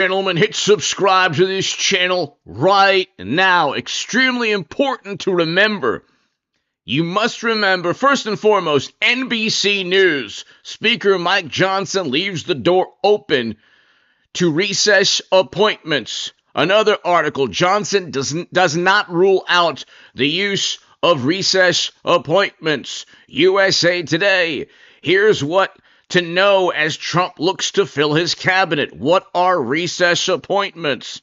Gentlemen, hit subscribe to this channel right now. Extremely important to remember. You must remember, first and foremost, NBC News. Speaker Mike Johnson leaves the door open to recess appointments. Another article, Johnson does not rule out the use of recess appointments. USA Today, here's what to know as Trump looks to fill his cabinet. What are recess appointments?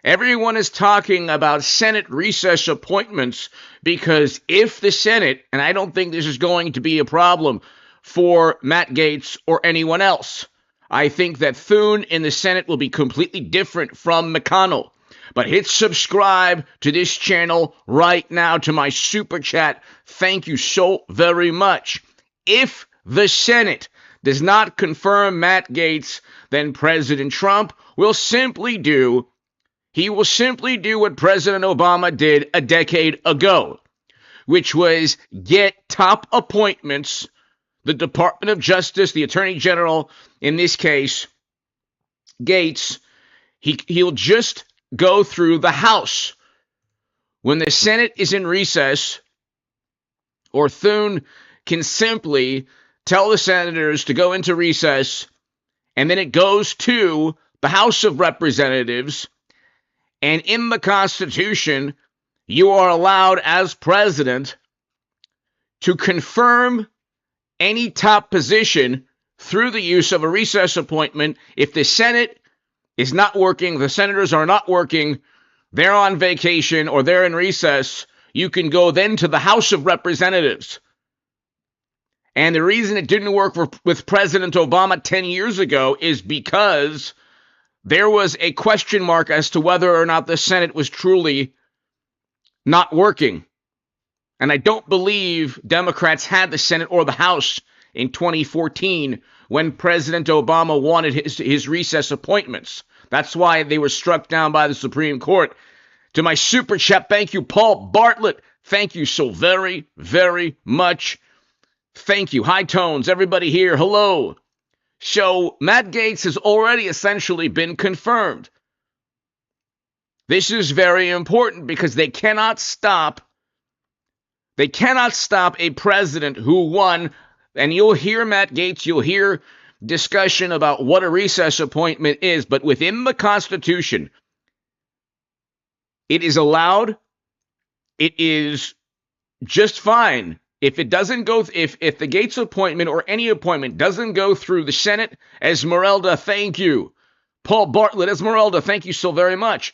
Everyone is talking about Senate recess appointments because if the Senate, and I don't think this is going to be a problem for Matt Gaetz or anyone else, I think that Thune in the Senate will be completely different from McConnell. But hit subscribe to this channel right now, to my super chat. Thank you so very much. If the Senate does not confirm Matt Gaetz, then President Trump will simply do what President Obama did a decade ago, which was get top appointments, the Department of Justice, the Attorney General, in this case, Gaetz, he'll just go through the House. When the Senate is in recess, or Thune can simply tell the senators to go into recess, and then it goes to the House of Representatives, and in the Constitution, you are allowed as president to confirm any top position through the use of a recess appointment. If the Senate is not working, the senators are not working, they're on vacation or they're in recess, you can go then to the House of Representatives. And the reason it didn't work with President Obama 10 years ago is because there was a question mark as to whether or not the Senate was truly not working. And I don't believe Democrats had the Senate or the House in 2014 when President Obama wanted his recess appointments. That's why they were struck down by the Supreme Court. To my super chat, thank you, Paul Bartlett. Thank you so very, very much. Thank you. High tones, everybody here. Hello. So Matt Gaetz has already essentially been confirmed. This is very important because they cannot stop a president who won. And you'll hear Matt Gaetz, you'll hear discussion about what a recess appointment is, but within the Constitution, it is allowed. It is just fine. If it doesn't go, if the Gaetz appointment or any appointment doesn't go through the Senate, Esmeralda, thank you. Paul Bartlett, Esmeralda, thank you so very much.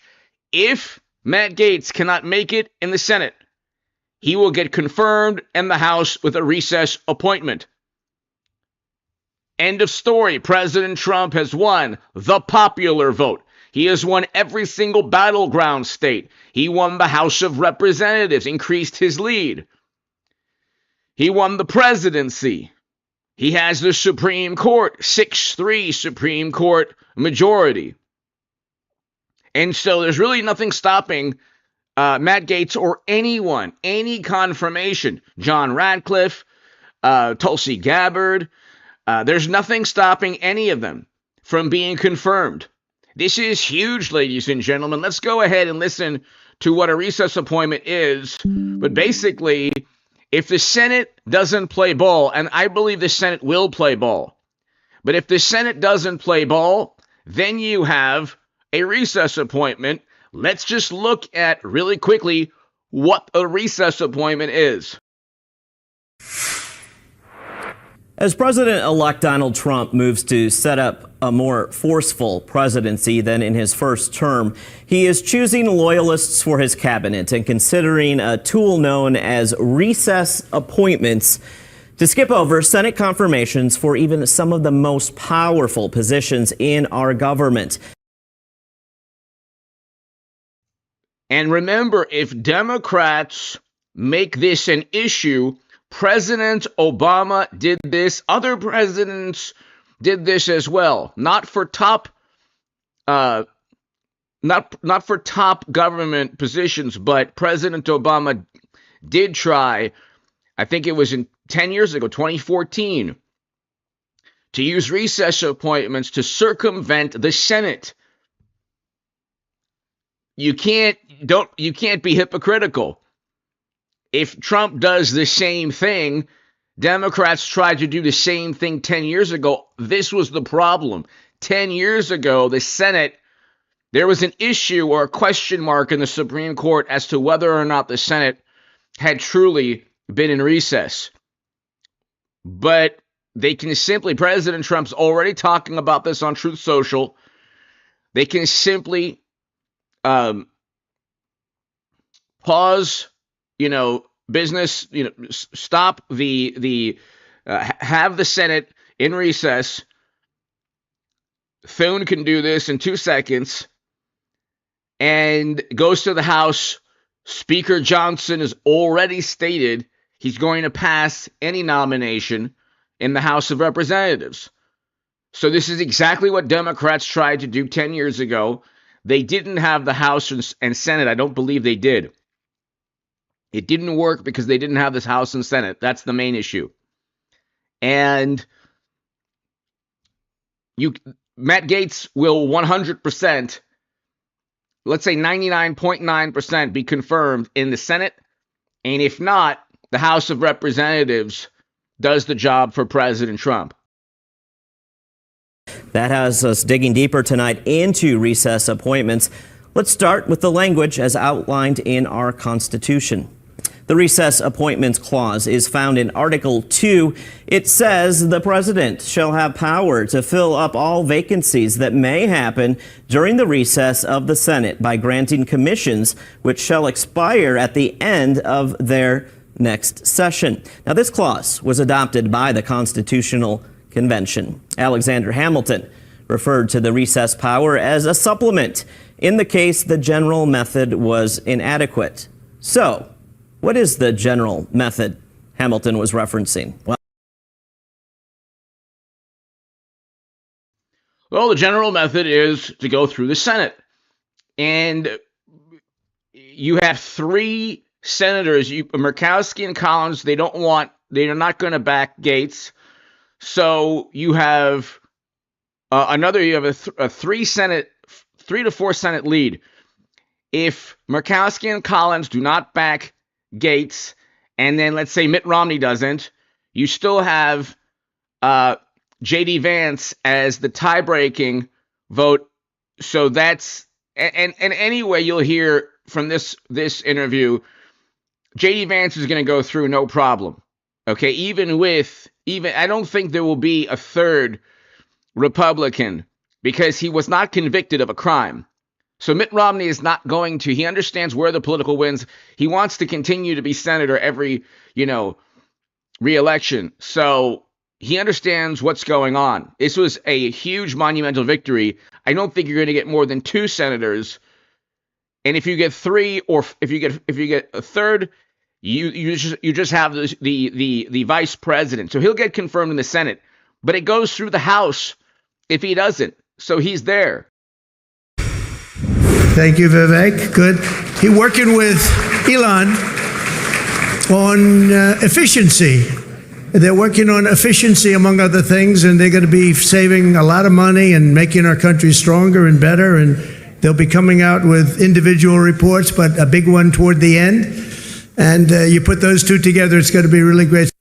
If Matt Gaetz cannot make it in the Senate, he will get confirmed in the House with a recess appointment. End of story. President Trump has won the popular vote. He has won every single battleground state. He won the House of Representatives, increased his lead. He won the presidency. He has the Supreme Court, 6-3 Supreme Court majority. And so there's really nothing stopping Matt Gaetz or anyone, any confirmation, John Radcliffe, Tulsi Gabbard, there's nothing stopping any of them from being confirmed. This is huge, ladies and gentlemen. Let's go ahead and listen to what a recess appointment is. But basically, if the Senate doesn't play ball, and I believe the Senate will play ball, but if the Senate doesn't play ball, then you have a recess appointment. Let's just look at really quickly what a recess appointment is. As President-elect Donald Trump moves to set up a more forceful presidency than in his first term, he is choosing loyalists for his cabinet and considering a tool known as recess appointments to skip over Senate confirmations for even some of the most powerful positions in our government. And remember, if Democrats make this an issue, President Obama did this. Other presidents did this as well. Not for top government positions, but President Obama did try, I think it was 10 years ago, 2014, to use recess appointments to circumvent the Senate. you can't be hypocritical. If Trump does the same thing, Democrats tried to do the same thing 10 years ago. This was the problem. 10 years ago, the Senate, there was an issue or a question mark in the Supreme Court as to whether or not the Senate had truly been in recess. But they can simply, President Trump's already talking about this on Truth Social. They can simply pause, business, stop have the Senate in recess. Thune can do this in 2 seconds and goes to the House. Speaker Johnson has already stated he's going to pass any nomination in the House of Representatives. So this is exactly what Democrats tried to do 10 years ago. They didn't have the House and Senate. I don't believe they did. It didn't work because they didn't have this House and Senate. That's the main issue. And Matt Gaetz will 100%, let's say 99.9% be confirmed in the Senate. And if not, the House of Representatives does the job for President Trump. That has us digging deeper tonight into recess appointments. Let's start with the language as outlined in our Constitution. The Recess Appointments Clause is found in Article 2. It says the president shall have power to fill up all vacancies that may happen during the recess of the Senate by granting commissions which shall expire at the end of their next session. Now, this clause was adopted by the Constitutional Convention. Alexander Hamilton referred to the recess power as a supplement in the case the general method was inadequate. So, what is the general method Hamilton was referencing? Well, the general method is to go through the Senate. And you have 3 senators, Murkowski and Collins, they're not going to back Gaetz. So you have a 3 to 4 Senate lead. If Murkowski and Collins do not back Gaetz, and then let's say Mitt Romney doesn't, you still have J.D. Vance as the tie-breaking vote. So that's and anyway, you'll hear from this interview, J.D. Vance is going to go through no problem. Okay, even I don't think there will be a third Republican because he was not convicted of a crime. So Mitt Romney is not going to. He understands where the political wins. He wants to continue to be senator every, re-election. So he understands what's going on. This was a huge monumental victory. I don't think you're going to get more than 2 senators. And if you get 3, or if you get a third, you just have the vice president. So he'll get confirmed in the Senate, but it goes through the House if he doesn't. So he's there. Thank you, Vivek. Good. He working with Elon on efficiency. They're working on efficiency, among other things, and they're going to be saving a lot of money and making our country stronger and better. And they'll be coming out with individual reports, but a big one toward the end. And you put those 2 together, it's going to be really great.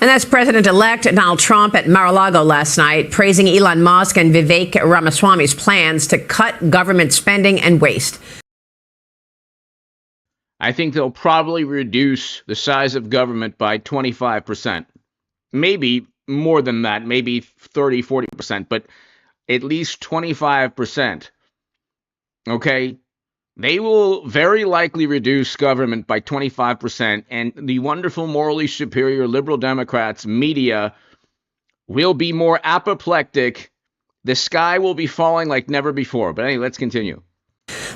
And that's President-elect Donald Trump at Mar-a-Lago last night, praising Elon Musk and Vivek Ramaswamy's plans to cut government spending and waste. I think they'll probably reduce the size of government by 25%. Maybe more than that, maybe 30, 40%, but at least 25%. Okay? They will very likely reduce government by 25%, and the wonderful, morally superior liberal Democrats, media, will be more apoplectic. The sky will be falling like never before. But anyway, let's continue.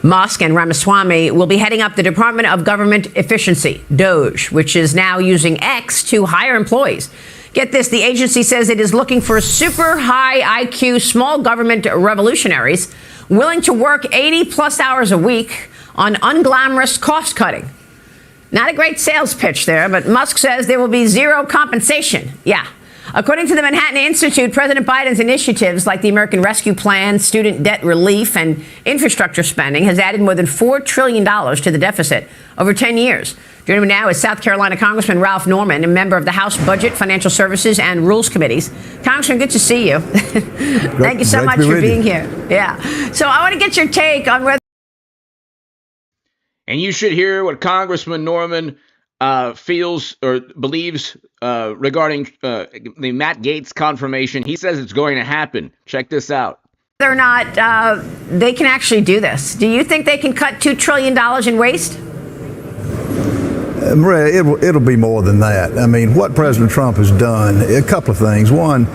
Musk and Ramaswamy will be heading up the Department of Government Efficiency, DOGE, which is now using X to hire employees. Get this, the agency says it is looking for super high IQ small government revolutionaries willing to work 80-plus hours a week on unglamorous cost cutting. Not a great sales pitch there, but Musk says there will be zero compensation. Yeah. According to the Manhattan Institute, President Biden's initiatives like the American Rescue Plan, student debt relief, and infrastructure spending has added more than $4 trillion to the deficit over 10 years. Joining me now is South Carolina Congressman Ralph Norman, a member of the House Budget, Financial Services, and Rules Committees. Congressman, good to see you. Thank you so much for being here. Yeah. So I want to get your take on whether... And you should hear what Congressman Norman feels or believes regarding the Matt Gaetz confirmation. He says it's going to happen. Check this out. Whether or not they can actually do this. Do you think they can cut $2 trillion in waste? Maria, it'll be more than that. I mean, what President Trump has done, a couple of things. One,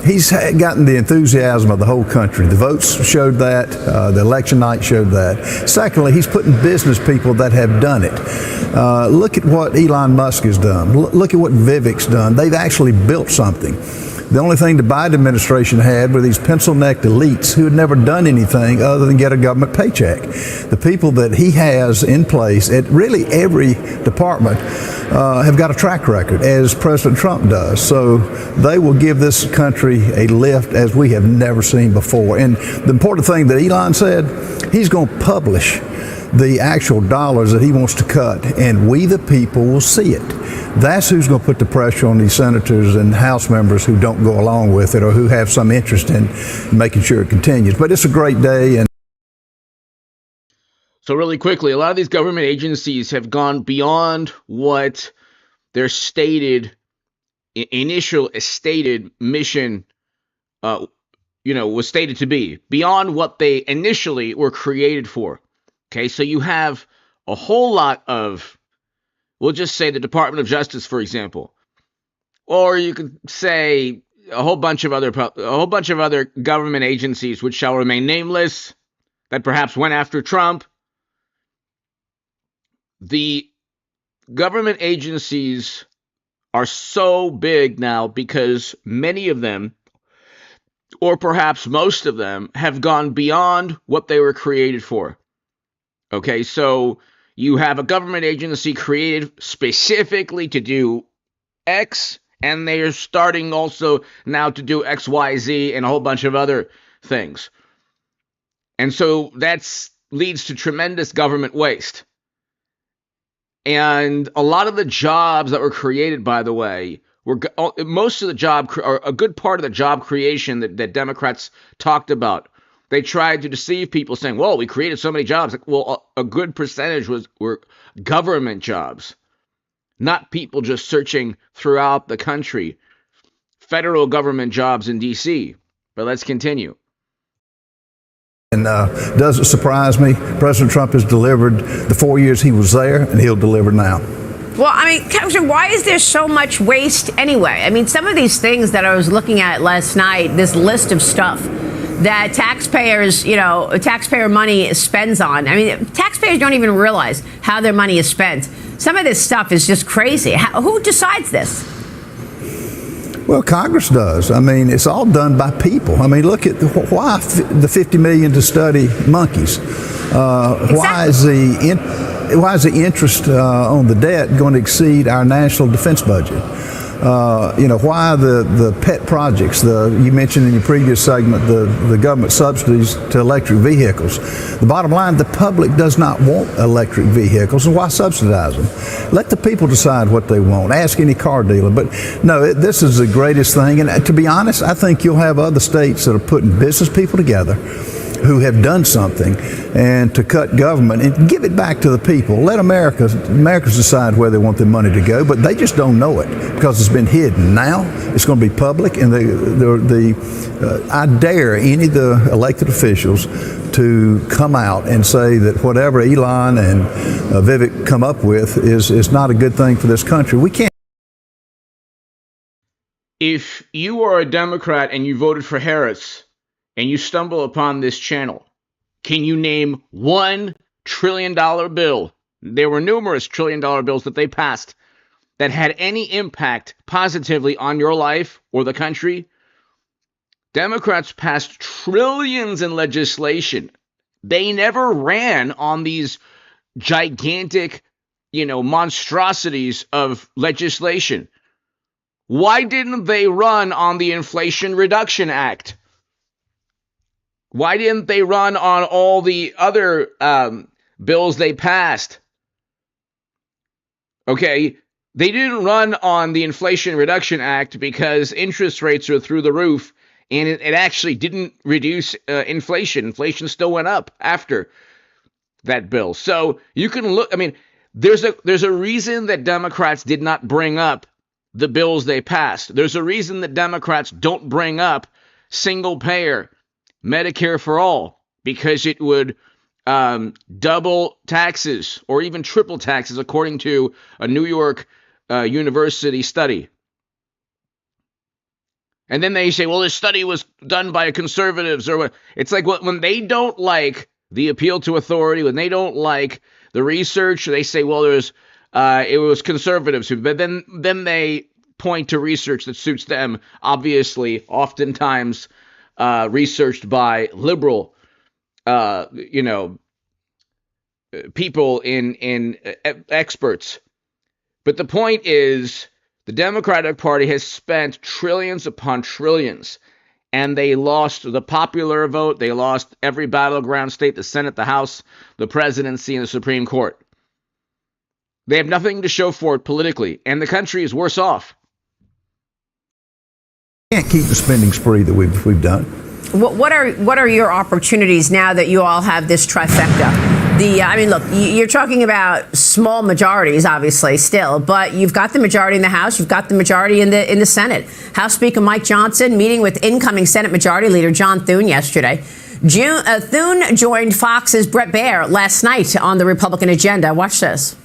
he's gotten the enthusiasm of the whole country. The votes showed that. The election night showed that. Secondly, he's putting business people that have done it. Look at what Elon Musk has done. Look at what Vivek's done. They've actually built something. The only thing the Biden administration had were these pencil-necked elites who had never done anything other than get a government paycheck. The people that he has in place at really every department have got a track record, as President Trump does. So they will give this country a lift as we have never seen before. And the important thing that Elon said, he's going to publish the actual dollars that he wants to cut, and we the people will see it. That's who's going to put the pressure on these senators and House members who don't go along with it or who have some interest in making sure it continues. But it's a great day. And so really quickly, a lot of these government agencies have gone beyond what their initial stated mission was stated to be, beyond what they initially were created for. Okay, so you have a whole lot of, we'll just say the Department of Justice, for example, or you could say a whole bunch of other government agencies which shall remain nameless that perhaps went after Trump. The government agencies are so big now because many of them, or perhaps most of them, have gone beyond what they were created for. Okay, so you have a government agency created specifically to do X, and they are starting also now to do X, Y, Z, and a whole bunch of other things. And so that leads to tremendous government waste. And a lot of the jobs that were created, by the way, most of the job, or a good part of the job creation that Democrats talked about, they tried to deceive people saying, well, we created so many jobs. Well, a good percentage were government jobs, not people just searching throughout the country. Federal government jobs in D.C. But let's continue. And doesn't surprise me. President Trump has delivered the 4 years he was there, and he'll deliver now. Well, I mean, Congressman, why is there so much waste anyway? I mean, some of these things that I was looking at last night, this list of stuff that taxpayer money spends on. I mean, taxpayers don't even realize how their money is spent. Some of this stuff is just crazy. Who decides this? Well, Congress does. I mean, it's all done by people. I mean, look at why the $50 million to study monkeys. Exactly. Why is the interest on the debt going to exceed our national defense budget? Why the pet projects, you mentioned in your previous segment, the government subsidies to electric vehicles. The bottom line, the public does not want electric vehicles, and why subsidize them? Let the people decide what they want. Ask any car dealer. But no, this is the greatest thing. And to be honest, I think you'll have other states that are putting business people together who have done something, and to cut government and give it back to the people. Let Americans decide where they want their money to go, but they just don't know it because it's been hidden. Now it's going to be public, and I dare any of the elected officials to come out and say that whatever Elon and Vivek come up with is not a good thing for this country. We can't. If you are a Democrat and you voted for Harris, and you stumble upon this channel, can you name $1 trillion bill? There were numerous $1 trillion bills that they passed that had any impact positively on your life or the country. Democrats passed trillions in legislation. They never ran on these gigantic, monstrosities of legislation. Why didn't they run on the Inflation Reduction Act? Why didn't they run on all the other bills they passed? Okay, they didn't run on the Inflation Reduction Act because interest rates are through the roof, and it actually didn't reduce inflation. Inflation still went up after that bill. So you can look, I mean, there's a reason that Democrats did not bring up the bills they passed. There's a reason that Democrats don't bring up single payer Medicare for all, because it would double taxes or even triple taxes, according to a New York university study. And then they say, well, this study was done by conservatives, or what. It's like when they don't like the appeal to authority, when they don't like the research, they say, well, it was conservatives. But then they point to research that suits them, obviously, oftentimes researched by liberal, people in experts. But the point is, the Democratic Party has spent trillions upon trillions, and they lost the popular vote. They lost every battleground state, the Senate, the House, the presidency, and the Supreme Court. They have nothing to show for it politically, and the country is worse off. Can't keep the spending spree that we've done. What are your opportunities now that you all have this trifecta? Look, you're talking about small majorities, obviously, still, but you've got the majority in the House, you've got the majority in the Senate. House Speaker Mike Johnson meeting with incoming Senate Majority Leader John Thune yesterday. Thune joined Fox's Bret Baier last night on the Republican agenda. Watch this.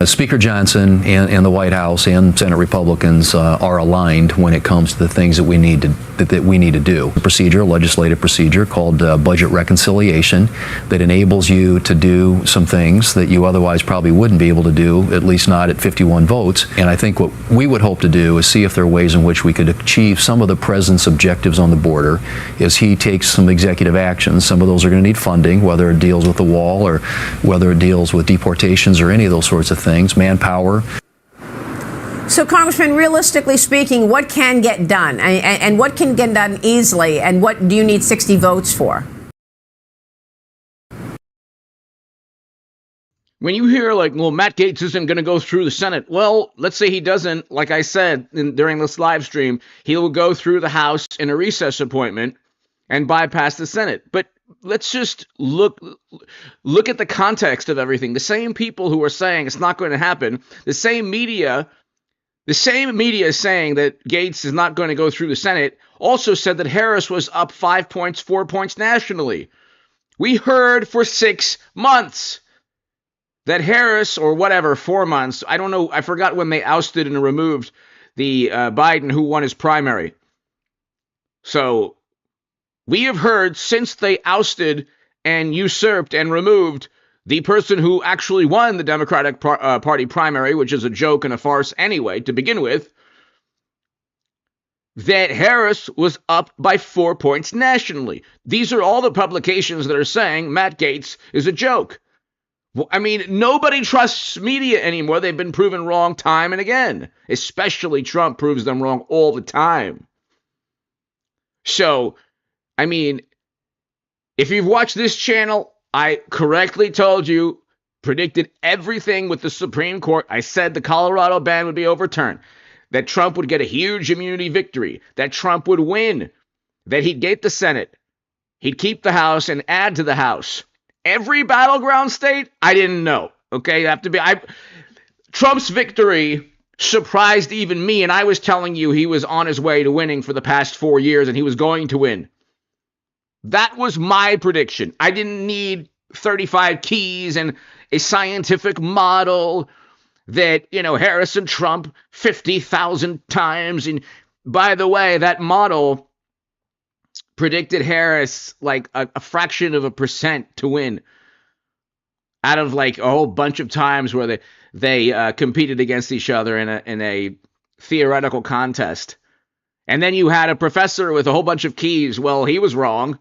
Speaker Johnson and the White House and Senate Republicans are aligned when it comes to the things that we need to do. A legislative procedure called budget reconciliation that enables you to do some things that you otherwise probably wouldn't be able to do, at least not at 51 votes. And I think what we would hope to do is see if there are ways in which we could achieve some of the president's objectives on the border as he takes some executive actions. Some of those are going to need funding, whether it deals with the wall or whether it deals with deportations or any of those sorts of things. Manpower. So, Congressman, realistically speaking, what can get done, and what can get done easily, and what do you need 60 votes for? When you hear like, well, Matt Gaetz isn't going to go through the Senate. Well, let's say he doesn't. Like I said during this live stream, he will go through the House in a recess appointment and bypass the Senate. But let's just look at the context of everything. The same people who are saying it's not going to happen, the same media is saying that Gaetz is not going to go through the Senate, also said that Harris was up 5 points, 4 points nationally. We heard for 6 months that Harris, or whatever, 4 months, I don't know, I forgot when they ousted and removed the Biden who won his primary. So we have heard since they ousted and usurped and removed the person who actually won the Democratic Party primary, which is a joke and a farce anyway, to begin with, that Harris was up by 4 points nationally. These are all the publications that are saying Matt Gaetz is a joke. Well, I mean, nobody trusts media anymore. They've been proven wrong time and again. Especially Trump proves them wrong all the time. So, I mean, if you've watched this channel, I correctly told you, predicted everything with the Supreme Court. I said the Colorado ban would be overturned, that Trump would get a huge immunity victory, that Trump would win, that he'd get the Senate, he'd keep the House and add to the House. Every battleground state, I didn't know. Okay, Trump's victory surprised even me, and I was telling you he was on his way to winning for the past 4 years, and he was going to win. That was my prediction. I didn't need 35 keys and a scientific model that, Harris and Trump 50,000 times. And by the way, that model predicted Harris like a fraction of a percent to win out of like a whole bunch of times where they competed against each other in a theoretical contest. And then you had a professor with a whole bunch of keys. Well, he was wrong.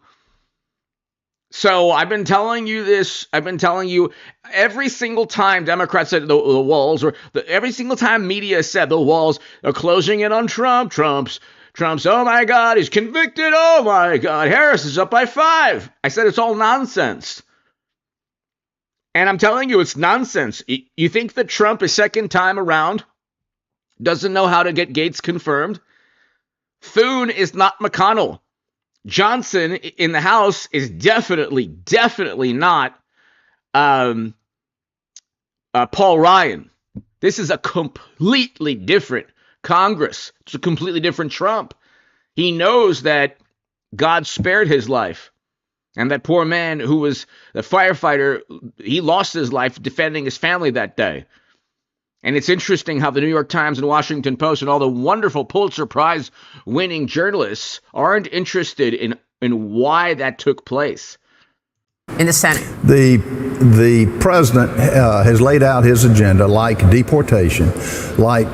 So I've been telling you this. I've been telling you every single time Democrats said the walls, or every single time media said the walls are closing in on Trump. Trump's. Oh my God, he's convicted. Oh my God, Harris is up by 5. I said it's all nonsense. And I'm telling you, it's nonsense. You think that Trump, a second time around, doesn't know how to get Gaetz confirmed? Thune is not McConnell. Johnson in the House is definitely not Paul Ryan. This is a completely different Congress. It's a completely different Trump. He knows that God spared his life. And that poor man who was a firefighter, he lost his life defending his family that day. And it's interesting how the New York Times and Washington Post and all the wonderful Pulitzer Prize winning journalists aren't interested in why that took place. In the Senate. The president has laid out his agenda, like deportation, like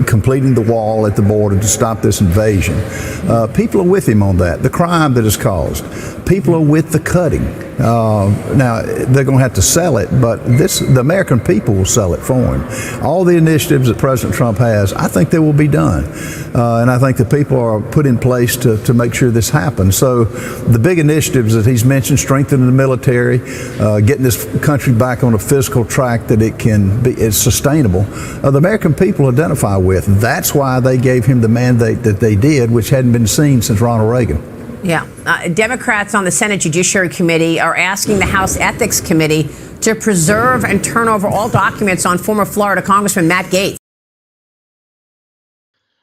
completing the wall at the border to stop this invasion. People are with him on that. The crime that is caused. People are with the cutting. Now, they're going to have to sell it, but the American people will sell it for him. All the initiatives that President Trump has, I think they will be done. And I think the people are put in place to make sure this happens. So the big initiatives that he's mentioned, strengthening the military, getting this country back on a fiscal track that it's sustainable, the American people identify with. That's why they gave him the mandate that they did, which hadn't been seen since Ronald Reagan. Yeah. Democrats on the Senate Judiciary Committee are asking the House Ethics Committee to preserve and turn over all documents on former Florida Congressman Matt Gaetz.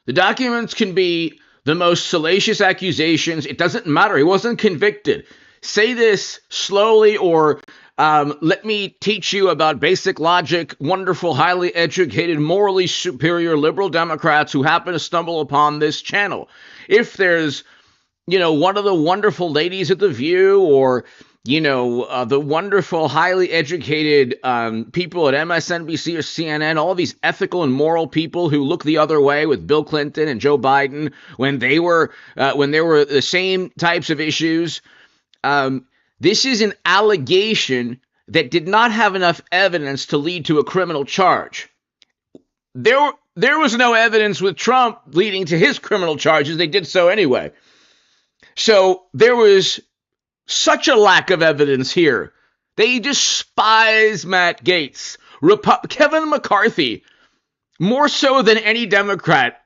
The documents can be the most salacious accusations. It doesn't matter. He wasn't convicted. Say this slowly, or let me teach you about basic logic. Wonderful, highly educated, morally superior liberal Democrats who happen to stumble upon this channel. If there's one of the wonderful ladies at The View, or, the wonderful, highly educated people at MSNBC or CNN, all these ethical and moral people who look the other way with Bill Clinton and Joe Biden when there were the same types of issues. This is an allegation that did not have enough evidence to lead to a criminal charge. There was no evidence with Trump leading to his criminal charges. They did so anyway. So there was such a lack of evidence here. They despise Matt Gaetz. Kevin McCarthy, more so than any Democrat,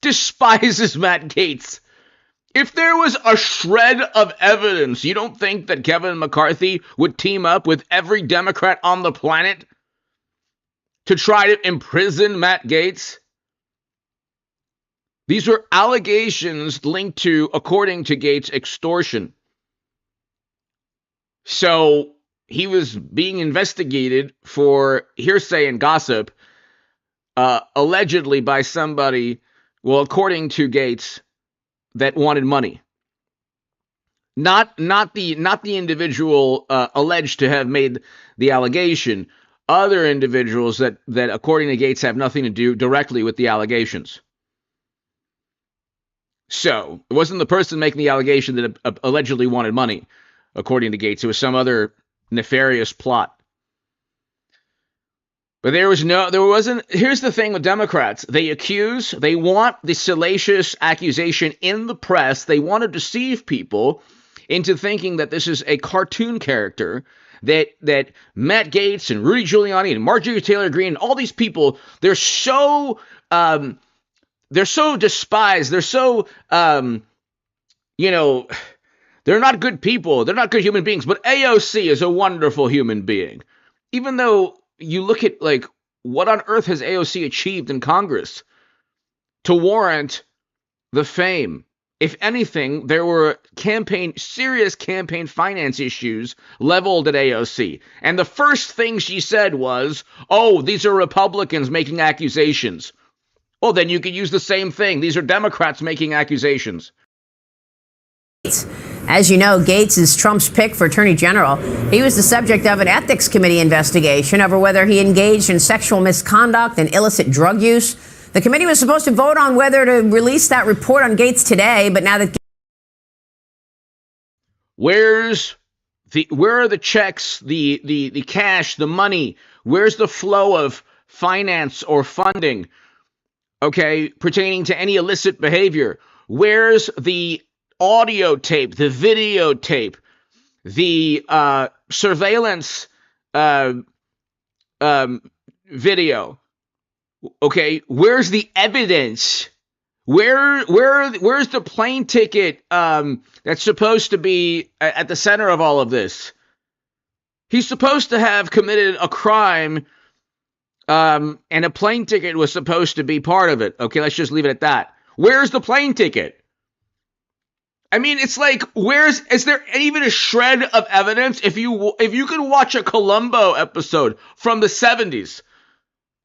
despises Matt Gaetz. If there was a shred of evidence, you don't think that Kevin McCarthy would team up with every Democrat on the planet to try to imprison Matt Gaetz? These were allegations linked to, according to Gaetz, extortion. So he was being investigated for hearsay and gossip, allegedly by somebody, well, according to Gaetz, that wanted money. Not the individual alleged to have made the allegation. Other individuals that according to Gaetz have nothing to do directly with the allegations. So it wasn't the person making the allegation that allegedly wanted money, according to Gaetz. It was some other nefarious plot. But there wasn't. Here's the thing with Democrats. They want the salacious accusation in the press. They want to deceive people into thinking that this is a cartoon character, that Matt Gaetz and Rudy Giuliani and Marjorie Taylor Greene, all these people, they're so despised. They're so, they're not good people. They're not good human beings. But AOC is a wonderful human being. Even though you look at, what on earth has AOC achieved in Congress to warrant the fame? If anything, there were serious campaign finance issues leveled at AOC. And the first thing she said was, oh, these are Republicans making accusations. Well, then you could use the same thing. These are Democrats making accusations. As you know, Gaetz is Trump's pick for Attorney General. He was the subject of an ethics committee investigation over whether he engaged in sexual misconduct and illicit drug use. The committee was supposed to vote on whether to release that report on Gaetz today, but now that Where are the checks, the cash, the money? Where's the flow of finance or funding, okay, pertaining to any illicit behavior? Where's the audio tape, the videotape, the surveillance video? Okay, where's the evidence? Where's the plane ticket that's supposed to be at the center of all of this? He's supposed to have committed a crime, and a plane ticket was supposed to be part of it. Okay, let's just leave it at that. Where's the plane ticket? I mean, it's like, is there even a shred of evidence? If you could watch a Columbo episode from the 70s,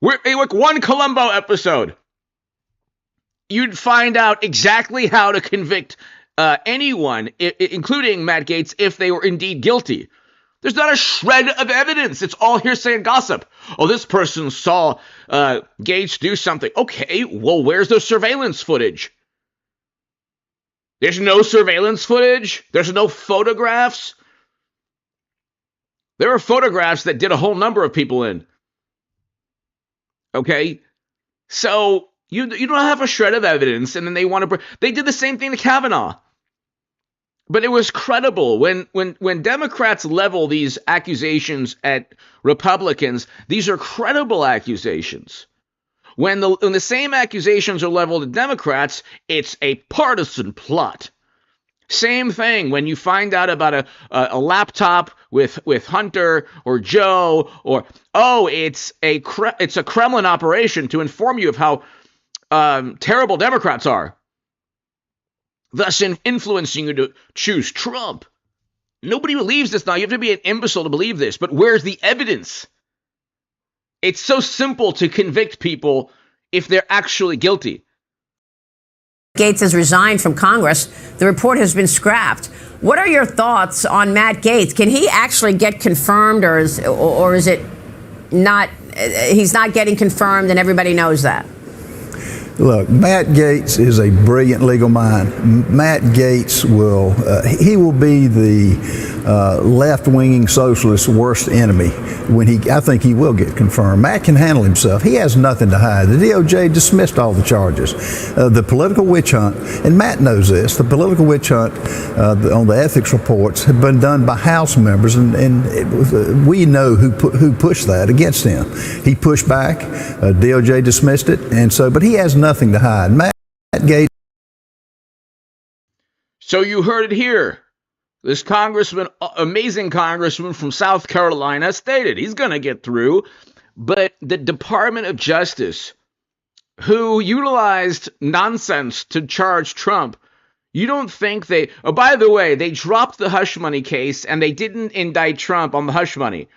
like one Columbo episode, you'd find out exactly how to convict anyone, including Matt Gaetz, if they were indeed guilty. There's not a shred of evidence. It's all hearsay and gossip. Oh, this person saw Gaetz do something. Okay, well, where's the surveillance footage? There's no surveillance footage. There's no photographs. There are photographs that did a whole number of people in. Okay, so you don't have a shred of evidence, and then they did the same thing to Kavanaugh. But it was credible when Democrats level these accusations at Republicans. These are credible accusations. When the same accusations are leveled at Democrats, it's a partisan plot. Same thing when you find out about a laptop with Hunter or Joe, or it's a Kremlin operation to inform you of how terrible Democrats are, thus influencing you to choose Trump. Nobody believes this now. You have to be an imbecile to believe this. But where's the evidence? It's so simple to convict people if they're actually guilty. Gaetz has resigned from Congress. The report has been scrapped. What are your thoughts on Matt Gaetz? Can he actually get confirmed, or is it not? He's not getting confirmed, and everybody knows that. Look, Matt Gaetz is a brilliant legal mind. Matt Gaetz will be the left-wing socialist's worst enemy I think he will get confirmed. Matt can handle himself. He has nothing to hide. The DOJ dismissed all the charges. The political witch hunt, and Matt knows this, the political witch hunt on the ethics reports have been done by House members, and we know who pushed that against him. He pushed back. DOJ dismissed it, but he has nothing to hide. Matt Gaetz. So you heard it here. This amazing congressman from South Carolina, stated he's going to get through. But the Department of Justice, who utilized nonsense to charge Trump, you don't think by the way, they dropped the hush money case and they didn't indict Trump on the hush money.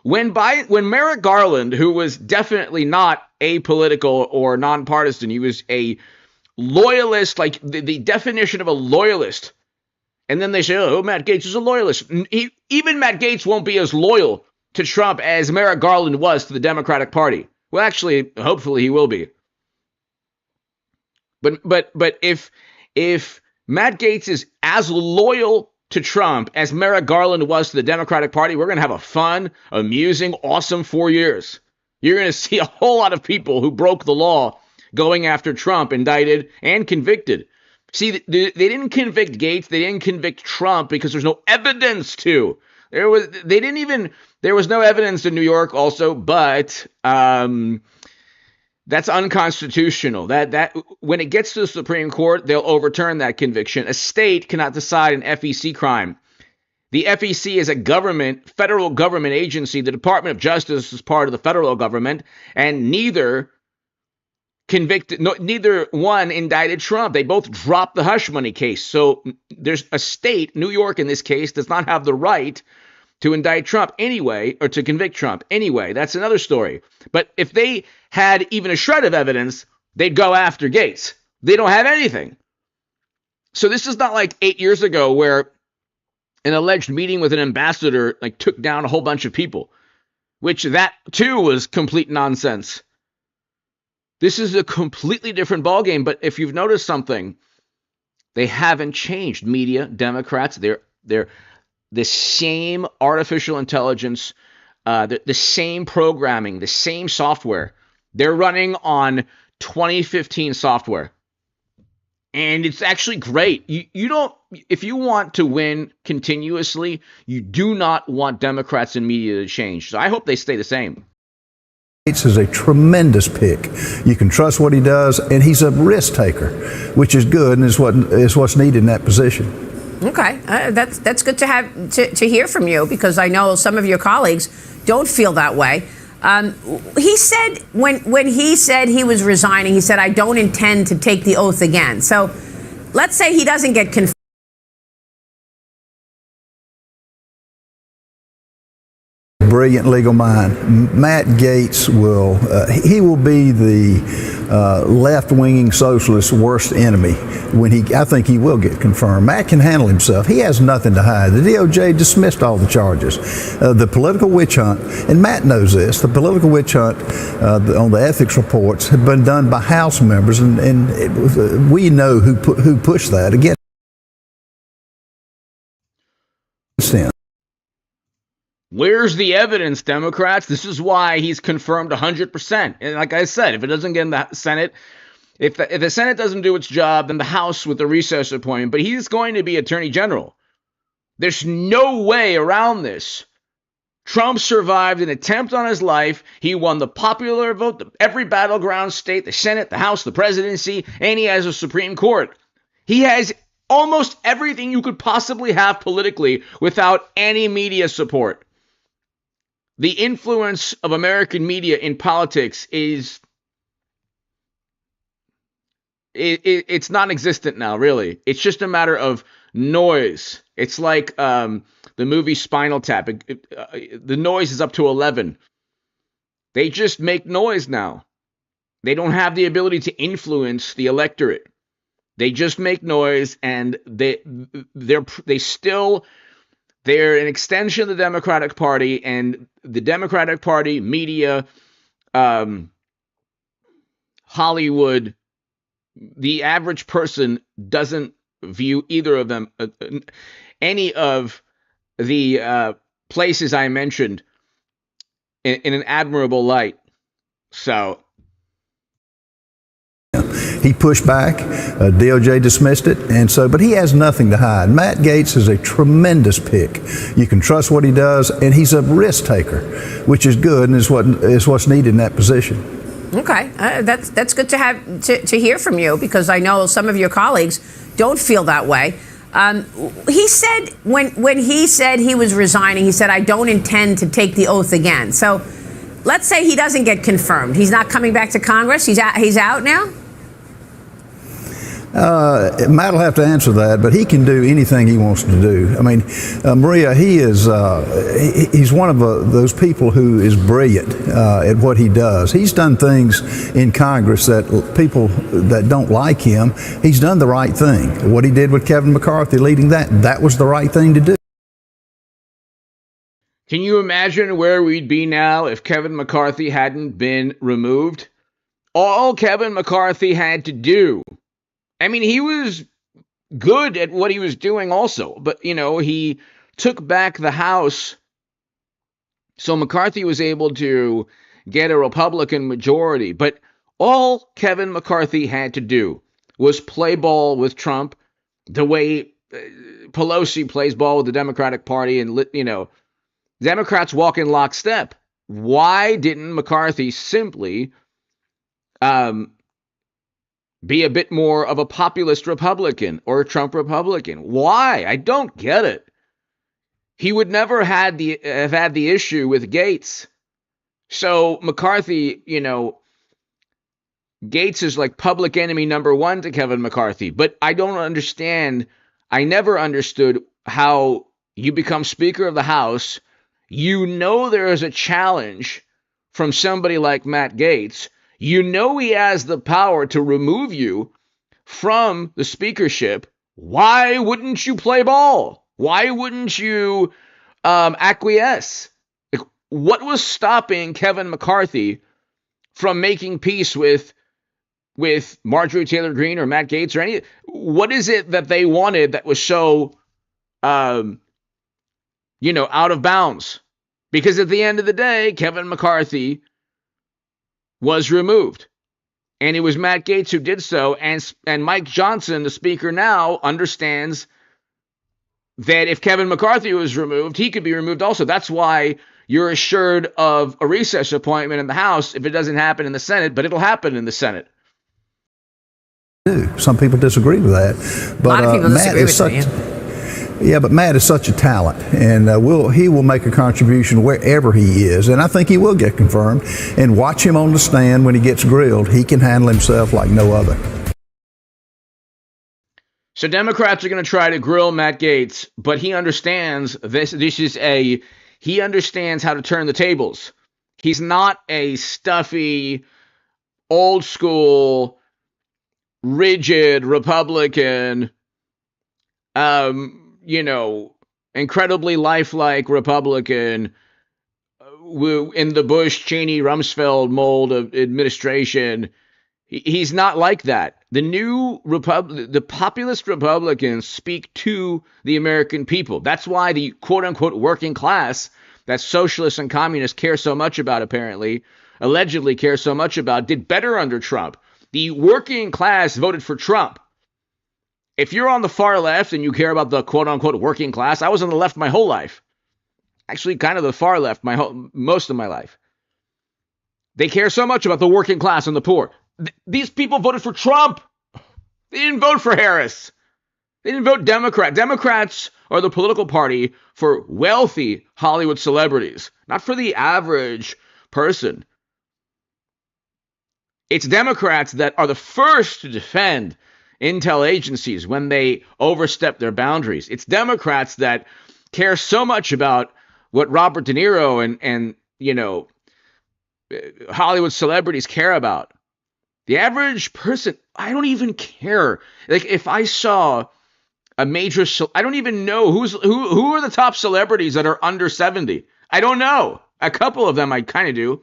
When Merrick Garland, who was definitely not apolitical or nonpartisan, he was a loyalist, like the definition of a loyalist. And then they say, oh, Matt Gaetz is a loyalist. Even Matt Gaetz won't be as loyal to Trump as Merrick Garland was to the Democratic Party. Well, actually, hopefully he will be. But if Matt Gaetz is as loyal to Trump as Merrick Garland was to the Democratic Party, we're going to have a fun, amusing, awesome 4 years. You're going to see a whole lot of people who broke the law going after Trump, indicted and convicted. See, they didn't convict Gaetz. They didn't convict Trump because there's no evidence to. There was no evidence in New York also, but that's unconstitutional. That when it gets to the Supreme Court, they'll overturn that conviction. A state cannot decide an FEC crime. The FEC is a federal government agency. The Department of Justice is part of the federal government, and neither one indicted Trump. They both dropped the hush money case. So there's a state, New York in this case, does not have the right to indict Trump anyway, or to convict Trump anyway. That's another story. But if they had even a shred of evidence, they'd go after Gaetz. They don't have anything. So this is not like 8 years ago where an alleged meeting with an ambassador took down a whole bunch of people, which that too was complete nonsense. This is a completely different ballgame, but if you've noticed something, they haven't changed. Media, Democrats, they're They're the same artificial intelligence, the same programming, the same software. They're running on 2015 software. And it's actually great. You don't, if you want to win continuously, you do not want Democrats and media to change. So I hope they stay the same. Gaetz is a tremendous pick. You can trust what he does, and he's a risk taker, which is good and is what's needed in that position. Okay, that's good to have to hear from you, because I know some of your colleagues don't feel that way. He said when he said he was resigning, he said, "I don't intend to take the oath again." So let's say he doesn't get confirmed. Brilliant legal mind. Matt Gaetz will be the left-wing socialist's worst enemy I think he will get confirmed. Matt can handle himself. He has nothing to hide. The DOJ dismissed all the charges. The political witch hunt, and Matt knows this, the political witch hunt on the ethics reports have been done by House members, and we know who pushed that against him. Where's the evidence, Democrats? This is why he's confirmed 100%. And like I said, if it doesn't get in the Senate, if the Senate doesn't do its job, then the House with the recess appointment. But he's going to be Attorney General. There's no way around this. Trump survived an attempt on his life. He won the popular vote, every battleground state, the Senate, the House, the presidency, and he has a Supreme Court. He has almost everything you could possibly have politically without any media support. The influence of American media in politics is it's non-existent now, really. It's just a matter of noise. It's like the movie Spinal Tap. The noise is up to 11. They just make noise now. They don't have the ability to influence the electorate. They just make noise, and they're an extension of the Democratic Party, and the Democratic Party, media, Hollywood, the average person doesn't view either of them, any of the places I mentioned, in an admirable light. So he pushed back, DOJ dismissed it, but he has nothing to hide. Matt Gaetz is a tremendous pick. You can trust what he does, and he's a risk taker, which is good and is what's needed in that position. Okay, that's good to have to hear from you, because I know some of your colleagues don't feel that way. He said when he said he was resigning, he said, "I don't intend to take the oath again." So let's say he doesn't get confirmed. He's not coming back to Congress. He's out now. Matt will have to answer that, but he can do anything he wants to do. I mean, Maria, he's one of those people who is brilliant at what he does. He's done things in Congress that people that don't like him, he's done the right thing. What he did with Kevin McCarthy leading that was the right thing to do. Can you imagine where we'd be now if Kevin McCarthy hadn't been removed? All Kevin McCarthy had to do, I mean, he was good at what he was doing also, but, he took back the House, so McCarthy was able to get a Republican majority. But all Kevin McCarthy had to do was play ball with Trump the way Pelosi plays ball with the Democratic Party, and, Democrats walk in lockstep. Why didn't McCarthy simply be a bit more of a populist Republican or a Trump Republican? Why? I don't get it. He would never have had the issue with Gaetz. So McCarthy, Gaetz is like public enemy number one to Kevin McCarthy. But I don't understand. I never understood how you become Speaker of the House. There is a challenge from somebody like Matt Gaetz. He has the power to remove you from the speakership. Why wouldn't you play ball? Why wouldn't you acquiesce? What was stopping Kevin McCarthy from making peace with Marjorie Taylor Greene or Matt Gaetz or any? What is it that they wanted that was so out of bounds. Because at the end of the day, Kevin McCarthy was removed. And it was Matt Gaetz who did so. And Mike Johnson, the speaker now, understands that if Kevin McCarthy was removed, he could be removed also. That's why you're assured of a recess appointment in the House if it doesn't happen in the Senate, but it'll happen in the Senate. Some people disagree with that. But, a lot of people disagree with that, yeah. Yeah, but Matt is such a talent, and he will make a contribution wherever he is, and I think he will get confirmed. And watch him on the stand when he gets grilled. He can handle himself like no other. So Democrats are going to try to grill Matt Gaetz, but he understands this. He understands how to turn the tables. He's not a stuffy, old school, rigid Republican, incredibly lifelike Republican in the Bush, Cheney, Rumsfeld mold of administration. He's not like that. The populist Republicans speak to the American people. That's why the quote-unquote working class that socialists and communists care so much about, allegedly care so much about, did better under Trump. The working class voted for Trump. If you're on the far left and you care about the quote-unquote working class, I was on the left my whole life. Actually, kind of the far left most of my life. They care so much about the working class and the poor. These people voted for Trump. They didn't vote for Harris. They didn't vote Democrat. Democrats are the political party for wealthy Hollywood celebrities, not for the average person. It's Democrats that are the first to defend intel agencies when they overstep their boundaries. It's Democrats that care so much about what Robert De Niro and Hollywood celebrities care about. The average person, I don't even care. Like, if I saw a major, I don't even know who are the top celebrities that are under 70. I don't know. A couple of them I kind of do.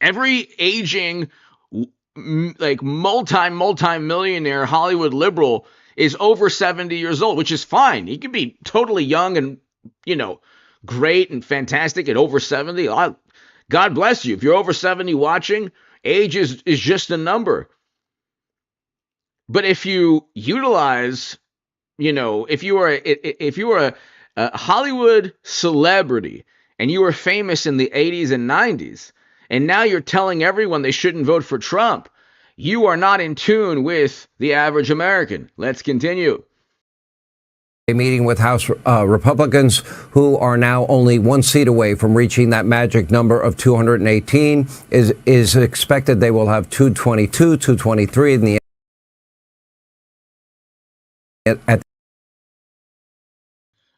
Every aging, like multi-millionaire Hollywood liberal is over 70 years old, which is fine. He can be totally young and, great and fantastic at over 70. God bless you. If you're over 70 watching, age is just a number. But if you utilize, if you are a Hollywood celebrity and you were famous in the 80s and 90s, and now you're telling everyone they shouldn't vote for Trump, you are not in tune with the average American. Let's continue. A meeting with House Republicans who are now only one seat away from reaching that magic number of 218 is expected. They will have 222, 223 in the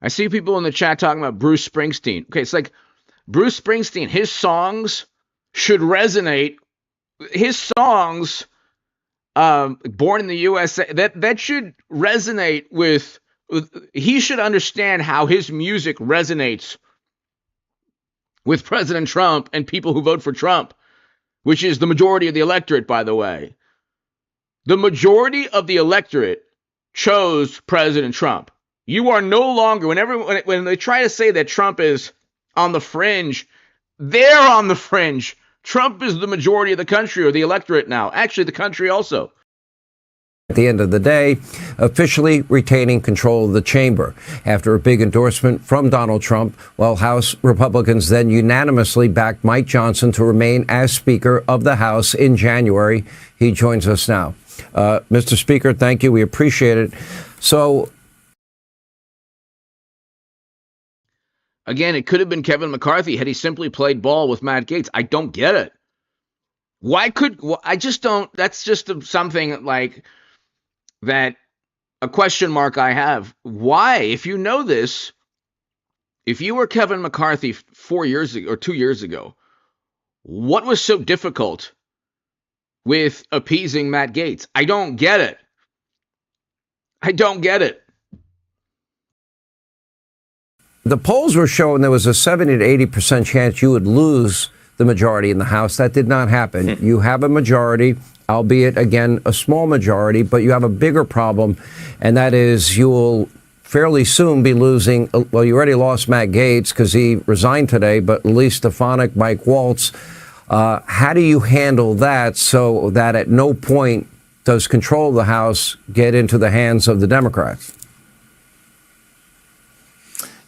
I see people in the chat talking about Bruce Springsteen. Okay, it's like Bruce Springsteen, his songs should resonate. His songs, Born in the USA, that should resonate with. He should understand how his music resonates with President Trump and people who vote for Trump, which is the majority of the electorate, by the way. The majority of the electorate chose President Trump. You are no longer, when they try to say that Trump is on the fringe, they're on the fringe. Trump is the majority of the country or the electorate now. Actually, the country also. At the end of the day, officially retaining control of the chamber after a big endorsement from Donald Trump, while House Republicans then unanimously backed Mike Johnson to remain as Speaker of the House in January. He joins us now. Mr. Speaker, thank you. We appreciate it. So, again, it could have been Kevin McCarthy had he simply played ball with Matt Gaetz. I don't get it. I just don't. That's just something like that, a question mark I have. Why, if you know this, if you were Kevin McCarthy 4 years ago or 2 years ago, what was so difficult with appeasing Matt Gaetz? I don't get it. I don't get it. the polls were showing there was a 70 to 80% chance you would lose the majority in the House. That did not happen. You have a majority, albeit, again, a small majority, but you have a bigger problem, and that is you will fairly soon be losing, well, you already lost Matt Gaetz because he resigned today, but Elise Stefanik, Mike Waltz. How do you handle that so that at no point does control of the House get into the hands of the Democrats?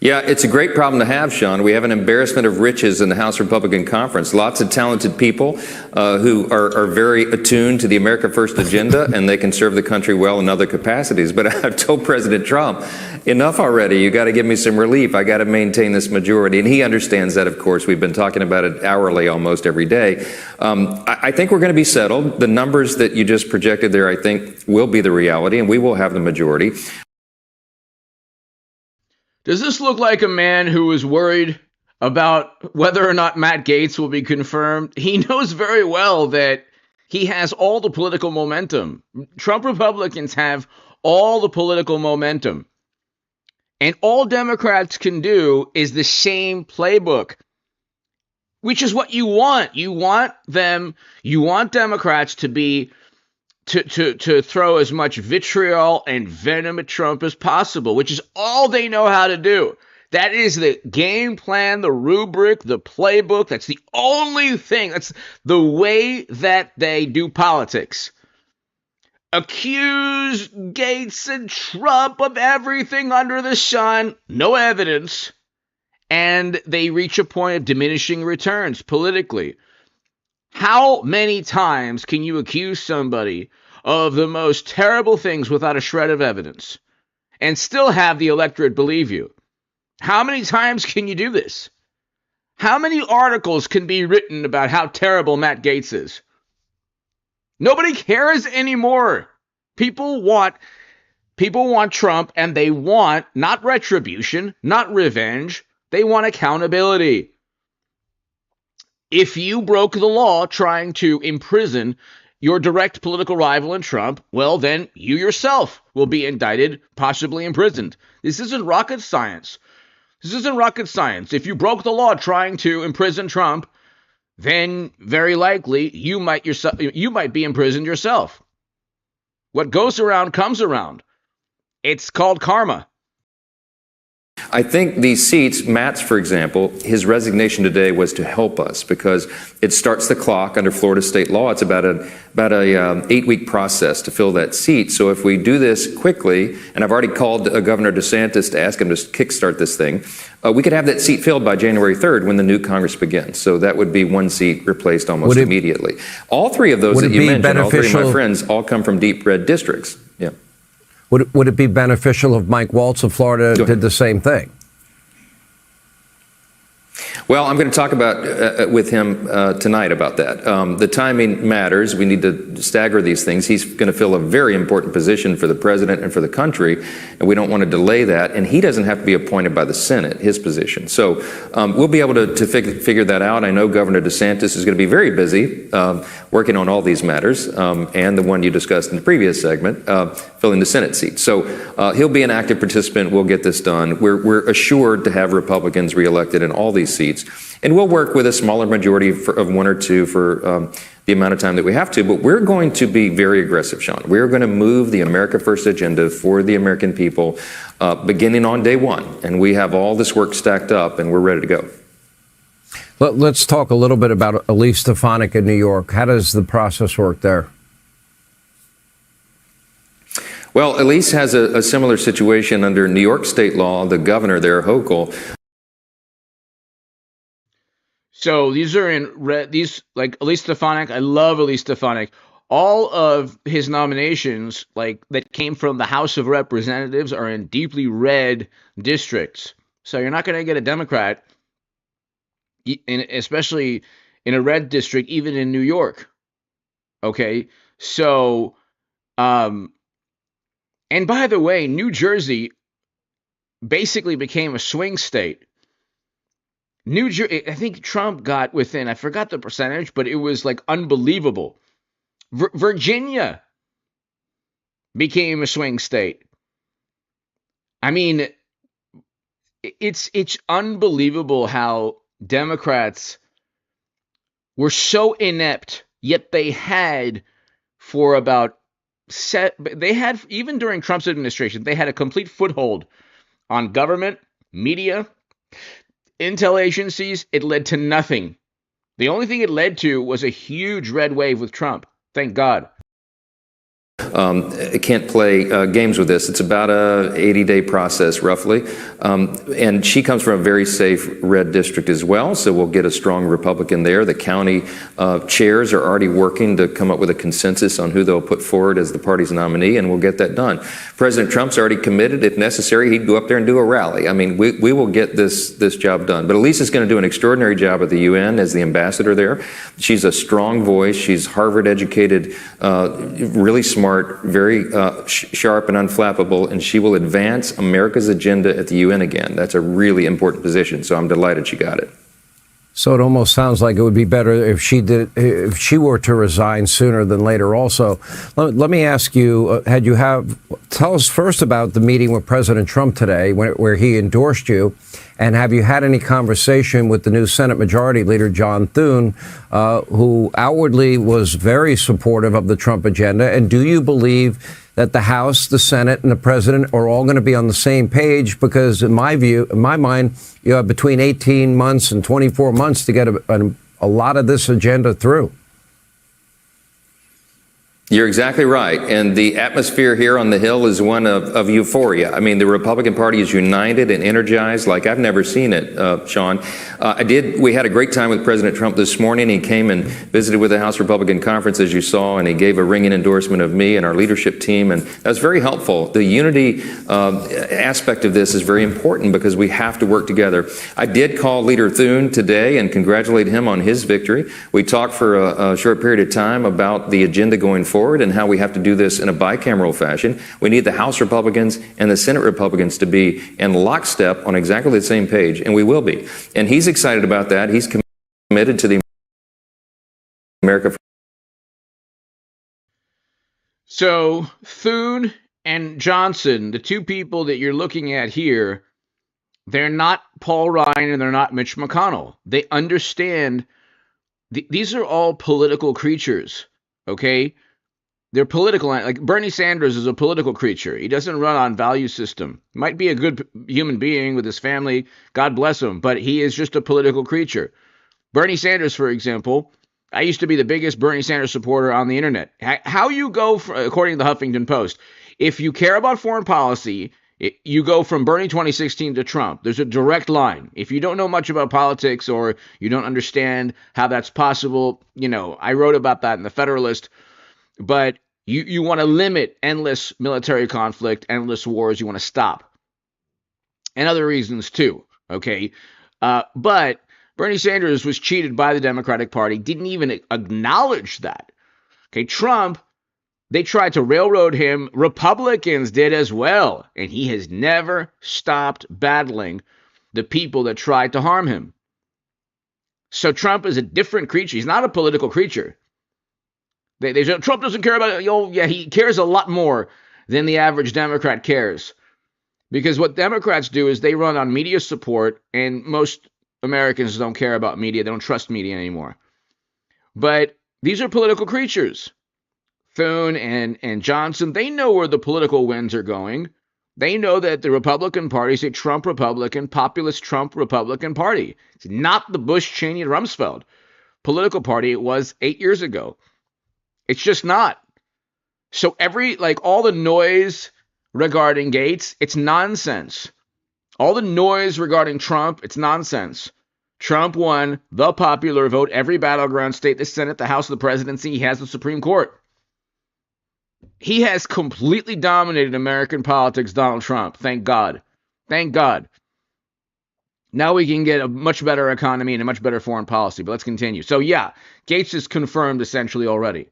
Yeah, it's a great problem to have, Sean. We have an embarrassment of riches in the House Republican Conference. Lots of talented people who are very attuned to the America First agenda, and they can serve the country well in other capacities. But I've told President Trump, enough already. You got to give me some relief. I got to maintain this majority. And he understands that, of course. We've been talking about it hourly almost every day. I think we're going to be settled. The numbers that you just projected there, I think, will be the reality, and we will have the majority. Does this look like a man who is worried about whether or not Matt Gaetz will be confirmed? He knows very well that he has all the political momentum. Trump Republicans have all the political momentum. And all Democrats can do is the same playbook, which is what you want. You want Democrats to be to throw as much vitriol and venom at Trump as possible, which is all they know how to do. That is the game plan, the rubric, the playbook. That's the only thing. That's the way that they do politics. Accuse Gaetz and Trump of everything under the sun, no evidence, and they reach a point of diminishing returns politically. How many times can you accuse somebody of the most terrible things without a shred of evidence and still have the electorate believe you? How many times can you do this? How many articles can be written about how terrible Matt Gaetz is? Nobody cares anymore. People want Trump, and they want not retribution, not revenge. They want accountability. If you broke the law trying to imprison your direct political rival in Trump, well, then you yourself will be indicted, possibly imprisoned. This isn't rocket science. If you broke the law trying to imprison Trump, then very likely you might be imprisoned yourself. What goes around comes around. It's called karma. I think these seats, Matt's, for example, his resignation today was to help us because it starts the clock under Florida state law. It's about a 8-week process to fill that seat. So if we do this quickly, and I've already called Governor DeSantis to ask him to kickstart this thing, we could have that seat filled by January 3rd when the new Congress begins. So that would be one seat replaced almost immediately. All three of those that you mentioned, all three of my friends, all come from deep red districts. Yeah. Would it be beneficial if Mike Waltz of Florida did the same thing? Well, I'm going to talk about with him tonight about that. The timing matters. We need to stagger these things. He's going to fill a very important position for the president and for the country, and we don't want to delay that. And he doesn't have to be appointed by the Senate, his position. So we'll be able to figure that out. I know Governor DeSantis is going to be very busy working on all these matters, and the one you discussed in the previous segment, filling the Senate seat. So he'll be an active participant. We'll get this done. We're assured to have Republicans reelected in all these seats. And we'll work with a smaller majority of one or two for the amount of time that we have to. But we're going to be very aggressive, Sean. We're going to move the America First agenda for the American people beginning on day one. And we have all this work stacked up, and we're ready to go. Let's talk a little bit about Elise Stefanik in New York. How does the process work there? Well, Elise has a similar situation under New York state law. The governor there, Hochul. So these are in red. These, like Elise Stefanik, I love Elise Stefanik. All of his nominations, like that came from the House of Representatives, are in deeply red districts. So you're not going to get a Democrat, especially in a red district, even in New York. Okay, so, and by the way, New Jersey basically became a swing state. New Jersey, I think Trump got within, I forgot the percentage, but it was like unbelievable. Virginia became a swing state. I mean, it's unbelievable how Democrats were so inept, yet they had for about even during Trump's administration, they had a complete foothold on government, media, intel agencies, it led to nothing. The only thing it led to was a huge red wave with Trump. Thank God. Can't play games with this. It's about a 80-day process, roughly. And she comes from a very safe red district as well, so we'll get a strong Republican there. The county chairs are already working to come up with a consensus on who they'll put forward as the party's nominee, and we'll get that done. President Trump's already committed. If necessary, he'd go up there and do a rally. I mean, we will get this job done. But Elisa's going to do an extraordinary job at the UN as the ambassador there. She's a strong voice. She's Harvard-educated, really smart, very sharp and unflappable, and she will advance America's agenda at the UN again. That's a really important position, so I'm delighted she got it. So it almost sounds like it would be better if she were to resign sooner than later. Also, let me ask you: tell us first about the meeting with President Trump today, where he endorsed you, and have you had any conversation with the new Senate Majority Leader John Thune, who outwardly was very supportive of the Trump agenda? And do you believe that the House, the Senate, and the President are all going to be on the same page? Because in my mind, you have between 18 months and 24 months to get a lot of this agenda through. You're exactly right. And the atmosphere here on the Hill is one of euphoria. I mean, the Republican Party is united and energized like I've never seen it, Sean. We had a great time with President Trump this morning. He came and visited with the House Republican Conference, as you saw, and he gave a ringing endorsement of me and our leadership team. And that was very helpful. The unity aspect of this is very important because we have to work together. I did call Leader Thune today and congratulate him on his victory. We talked for a short period of time about the agenda going forward and how we have to do this in a bicameral fashion. We need the House Republicans and the Senate Republicans to be in lockstep on exactly the same page, and we will be. And he's excited about that. He's committed to the America. So Thune and Johnson, the two people that you're looking at here, they're not Paul Ryan and they're not Mitch McConnell. They understand these are all political creatures, okay? They're political. Like Bernie Sanders is a political creature. He doesn't run on value system. Might be a good human being with his family. God bless him. But he is just a political creature. Bernie Sanders, for example, I used to be the biggest Bernie Sanders supporter on the internet. How you go, according to the Huffington Post, if you care about foreign policy, you go from Bernie 2016 to Trump. There's a direct line. If you don't know much about politics or you don't understand how that's possible, I wrote about that in the Federalist. But you want to limit endless military conflict, endless wars. You want to stop. And other reasons too, okay? But Bernie Sanders was cheated by the Democratic Party, didn't even acknowledge that. Okay, Trump, they tried to railroad him. Republicans did as well. And he has never stopped battling the people that tried to harm him. So Trump is a different creature. He's not a political creature. They say Trump doesn't care about it. Oh, yeah, he cares a lot more than the average Democrat cares. Because what Democrats do is they run on media support, and most Americans don't care about media. They don't trust media anymore. But these are political creatures. Thune and Johnson, they know where the political winds are going. They know that the Republican Party is a Trump Republican, populist Trump Republican Party. It's not the Bush, Cheney, Rumsfeld political party it was 8 years ago. It's just not. So all the noise regarding Gaetz, it's nonsense. All the noise regarding Trump, it's nonsense. Trump won the popular vote, every battleground state, the Senate, the House, the presidency. He has the Supreme Court. He has completely dominated American politics, Donald Trump. Thank God. Thank God. Now we can get a much better economy and a much better foreign policy. But let's continue. So yeah, Gaetz is confirmed essentially already.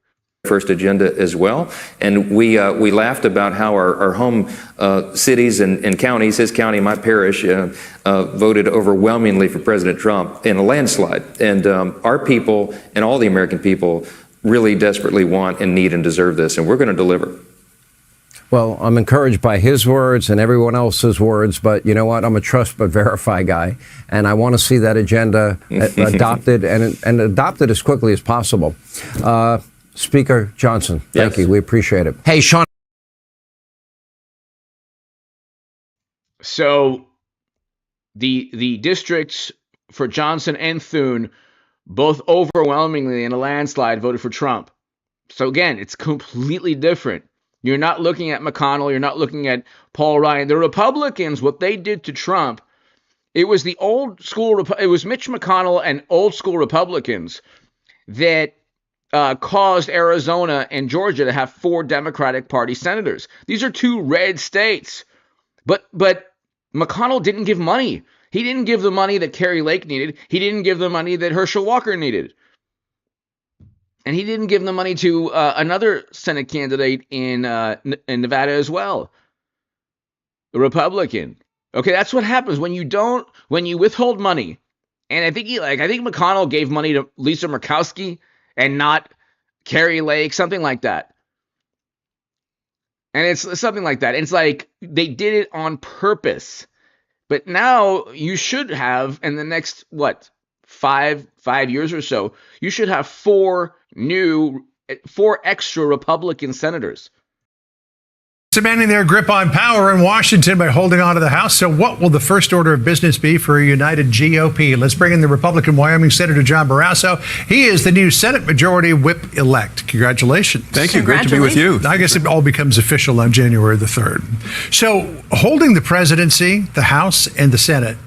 First agenda as well. And we laughed about how our home cities and counties, his county, my parish, voted overwhelmingly for President Trump in a landslide. And our people and all the American people really desperately want and need and deserve this. And we're going to deliver. Well, I'm encouraged by his words and everyone else's words, but you know what? I'm a trust but verify guy, and I want to see that agenda adopted and adopted as quickly as possible. Speaker Johnson, thank you. We appreciate it. Hey, Sean. So the districts for Johnson and Thune both overwhelmingly in a landslide voted for Trump. So again, it's completely different. You're not looking at McConnell. You're not looking at Paul Ryan. The Republicans, what they did to Trump, it was the old school. It was Mitch McConnell and old school Republicans that caused Arizona and Georgia to have 4 Democratic Party senators. These are 2 red states. But McConnell didn't give money. He didn't give the money that Kari Lake needed. He didn't give the money that Herschel Walker needed. And he didn't give the money to another Senate candidate in Nevada as well, a Republican. Okay, that's what happens when you withhold money. And I think McConnell gave money to Lisa Murkowski and not Kari Lake, something like that. And it's something like that. It's like they did it on purpose. But now you should have, in the next, 5 years or so, you should have 4 extra Republican senators. Demanding their grip on power in Washington by holding on to the House. So what will the first order of business be for a united GOP? Let's bring in the Republican Wyoming Senator John Barrasso. He is the new Senate Majority Whip elect. Congratulations. Thank you. Great to be with you. I guess it all becomes official on January the 3rd. So holding the presidency, the House, and the Senate,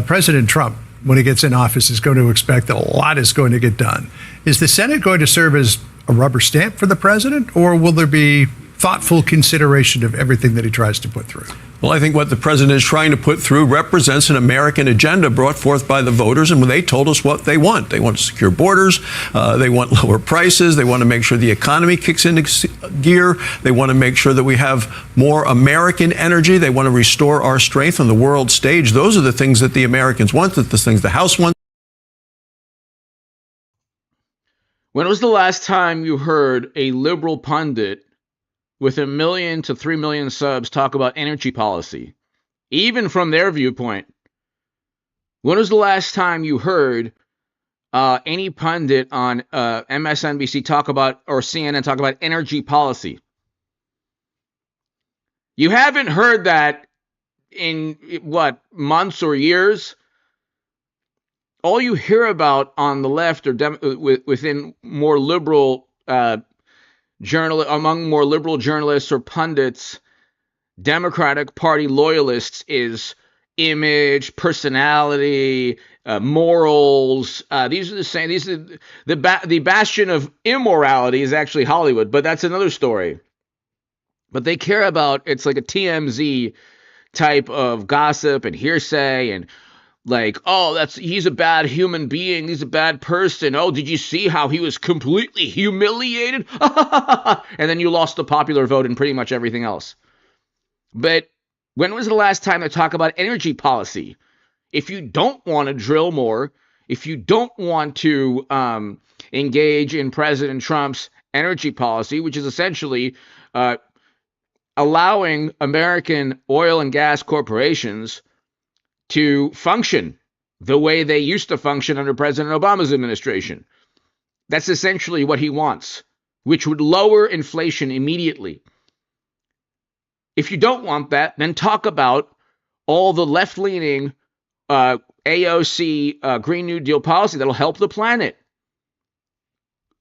President Trump, when he gets in office, is going to expect that a lot is going to get done. Is the Senate going to serve as a rubber stamp for the president, or will there be thoughtful consideration of everything that he tries to put through? Well, I think what the president is trying to put through represents an American agenda brought forth by the voters, and they told us what they want. They want secure borders. They want lower prices. They want to make sure the economy kicks into gear. They want to make sure that we have more American energy. They want to restore our strength on the world stage. Those are the things that the Americans want, the things the House wants. When was the last time you heard a liberal pundit with 1 million to 3 million subs talk about energy policy, even from their viewpoint? When was the last time you heard any pundit on MSNBC talk about, or CNN talk about energy policy? You haven't heard that in, months or years? All you hear about on the left or within more liberal among more liberal journalists or pundits, Democratic Party loyalists, is image, personality, morals. These are the same. These are the bastion of immorality is actually Hollywood, but that's another story. But they care about, it's like a TMZ type of gossip and hearsay and like, oh, he's a bad human being. He's a bad person. Oh, did you see how he was completely humiliated? And then you lost the popular vote and pretty much everything else. But when was the last time they talk about energy policy? If you don't want to drill more, if you don't want to engage in President Trump's energy policy, which is essentially allowing American oil and gas corporations to function the way they used to function under President Obama's administration. That's essentially what he wants, which would lower inflation immediately. If you don't want that, then talk about all the left-leaning AOC Green New Deal policy that'll help the planet.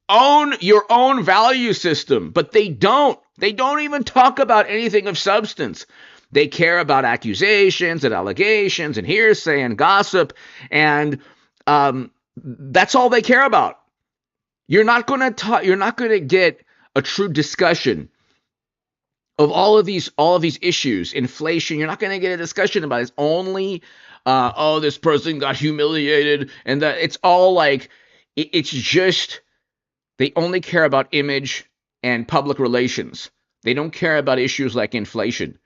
Own your own value system, but they don't. They don't even talk about anything of substance. They care about accusations and allegations and hearsay and gossip, and that's all they care about. You're not going to get a true discussion of all of these issues. Inflation. You're not going to get a discussion about it. It's only this person got humiliated, and that it's all like it's just they only care about image and public relations. They don't care about issues like inflation.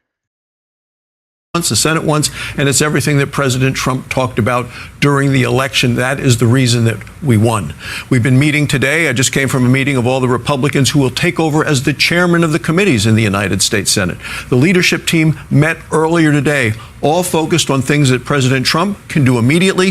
The Senate wants, and it's everything that President Trump talked about during the election. That is the reason that we won. We've been meeting today. I just came from a meeting of all the Republicans who will take over as the chairman of the committees in the United States Senate. The leadership team met earlier today, all focused on things that President Trump can do immediately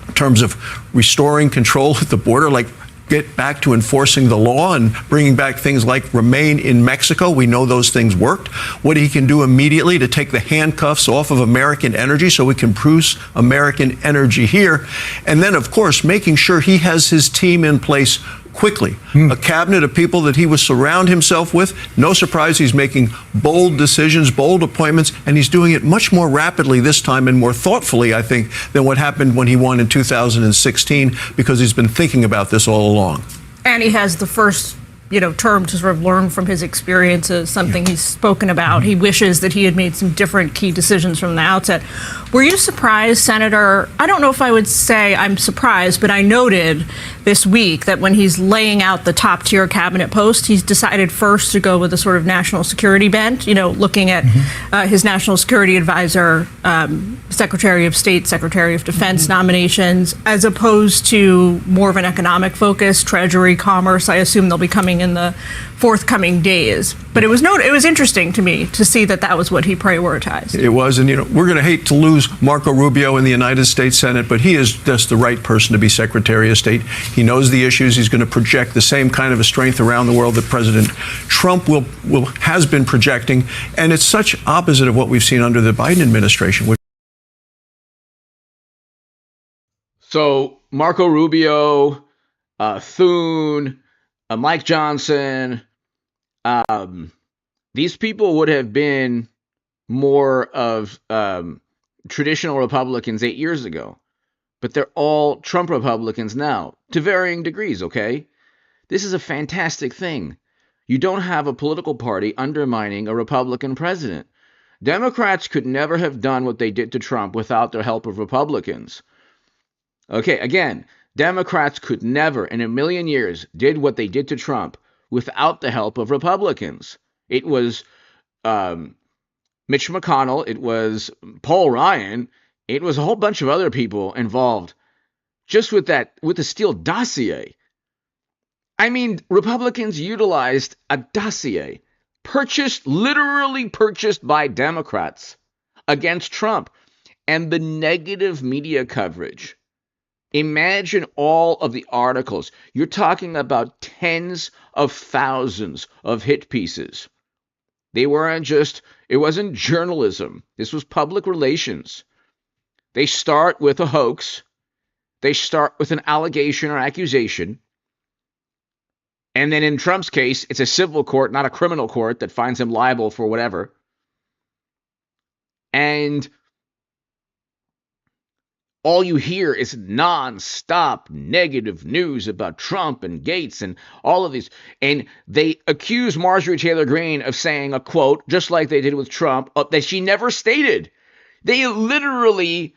in terms of restoring control at the border, like get back to enforcing the law and bringing back things like Remain in Mexico. We know those things worked. What he can do immediately to take the handcuffs off of American energy so we can produce American energy here. And then, of course, making sure he has his team in place quickly. A cabinet of people that he will surround himself with. No surprise, he's making bold decisions, bold appointments, and he's doing it much more rapidly this time and more thoughtfully, I think, than what happened when he won in 2016, because he's been thinking about this all along. And he has the first, term to sort of learn from his experiences, something he's spoken about. He wishes that he had made some different key decisions from the outset. Were you surprised, Senator? I don't know if I would say I'm surprised, but I noted this week that when he's laying out the top tier cabinet post, he's decided first to go with a sort of national security bent, looking at his national security advisor, Secretary of State, Secretary of Defense nominations, as opposed to more of an economic focus, Treasury, Commerce. I assume they'll be coming in the forthcoming days. But it was interesting to me to see that was what he prioritized. It was, and we're going to hate to lose Marco Rubio in the United States Senate, but he is just the right person to be Secretary of State. He knows the issues. He's going to project the same kind of a strength around the world that President Trump has been projecting, and it's such opposite of what we've seen under the Biden administration. So Marco Rubio, Thune, Mike Johnson, these people would have been more of traditional Republicans 8 years ago, but they're all Trump Republicans now, to varying degrees, okay? This is a fantastic thing. You don't have a political party undermining a Republican president. Democrats could never have done what they did to Trump without the help of Republicans. Okay, again, Democrats could never in a million years did what they did to Trump without the help of Republicans. It was Mitch McConnell, it was Paul Ryan, it was a whole bunch of other people involved just with the Steele dossier. I mean, Republicans utilized a dossier literally purchased by Democrats against Trump, and the negative media coverage. Imagine all of the articles. You're talking about tens of thousands of hit pieces. It wasn't journalism. This was public relations. They start with a hoax. They start with an allegation or accusation. And then in Trump's case, it's a civil court, not a criminal court, that finds him liable for whatever. And all you hear is nonstop negative news about Trump and Gaetz and all of these. And they accuse Marjorie Taylor Greene of saying a quote, just like they did with Trump, that she never stated. They literally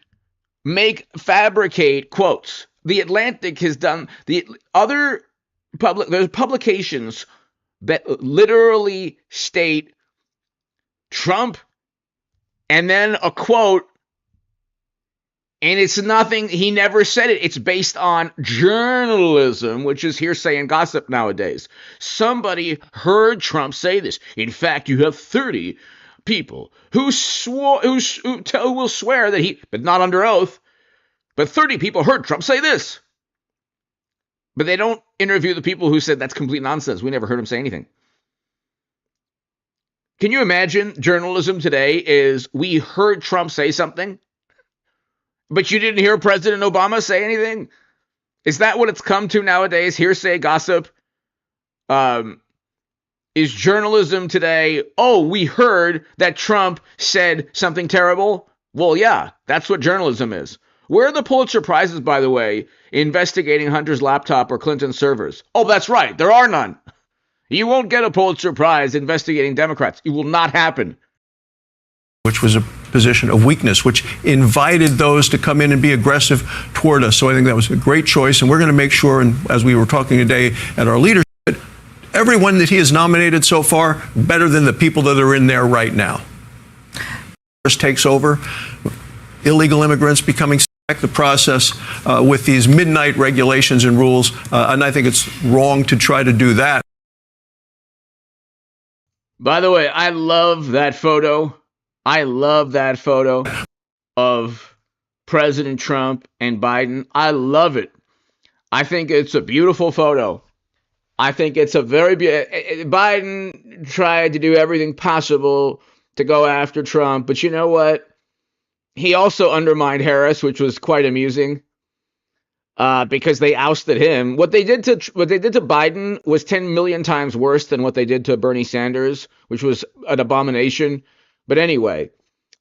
fabricate quotes. The Atlantic has done, there's publications that literally state Trump and then a quote. And it's nothing, he never said it. It's based on journalism, which is hearsay and gossip nowadays. Somebody heard Trump say this. In fact, you have 30 people who will swear that but not under oath, but 30 people heard Trump say this. But they don't interview the people who said that's complete nonsense. We never heard him say anything. Can you imagine journalism today is we heard Trump say something, but you didn't hear President Obama say anything? Is that what it's come to nowadays? Hearsay, gossip? Is journalism today, we heard that Trump said something terrible? Well, yeah, that's what journalism is. Where are the Pulitzer Prizes, by the way, investigating Hunter's laptop or Clinton's servers? Oh, that's right, there are none. You won't get a Pulitzer Prize investigating Democrats. It will not happen. Which was a position of weakness, which invited those to come in and be aggressive toward us. So I think that was a great choice. And we're going to make sure, and as we were talking today at our leadership, everyone that he has nominated so far, better than the people that are in there right now. First takes over, illegal immigrants becoming the process with these midnight regulations and rules. And I think it's wrong to try to do that. By the way, I love that photo. I love that photo of President Trump and Biden. I love it. I think it's a beautiful photo. I think it's a very Biden tried to do everything possible to go after Trump, but you know what? He also undermined Harris, which was quite amusing, because they ousted him. What they did to Biden was 10 million times worse than what they did to Bernie Sanders, which was an abomination. But anyway,